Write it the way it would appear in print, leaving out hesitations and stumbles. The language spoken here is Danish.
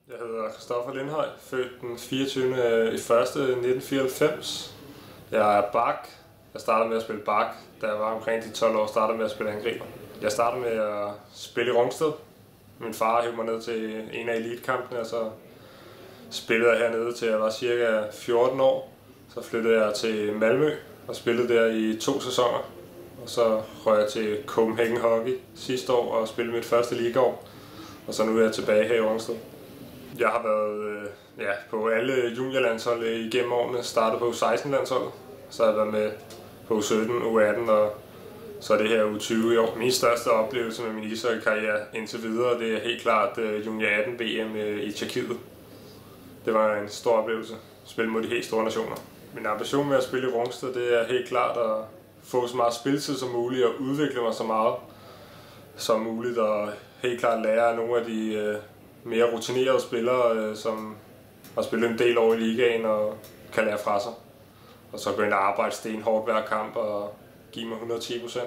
Jeg hedder Christoffer Lindhøj, født den 24.01.1994. Jeg er bak. Jeg startede med at spille bak, da jeg var omkring de 12 år, startede med at spille angriber. Jeg startede med at spille i Rungsted. Min far hævde mig ned til en af elitekampene, og så spillede jeg hernede til jeg var cirka 14 år. Så flyttede jeg til Malmø og spillede der i 2 sæsoner. Og så røg jeg til Copenhagen Hockey sidste år og spillede mit første ligaår. Og så nu er jeg tilbage her i Rungsted. Jeg har været på alle juniorlandshold igennem årene, startet på U16-landsholdet. Så har jeg været med på U17, U18 og så er det her U20 i år. Min største oplevelse med min ishockey-karriere indtil videre, det er helt klart Junior 18 VM i Tjekkiet. Det var en stor oplevelse at spille mod de helt store nationer. Min ambition med at spille i Rungsted, det er helt klart at få så meget spilletid som muligt og udvikle mig så meget som muligt og helt klart lære af nogle af de mere rutinerede spillere, som har spillet en del år i ligaen og kan lære fra sig. Og så gå ind og arbejde stenhårdt hver kamp og give mig 110%.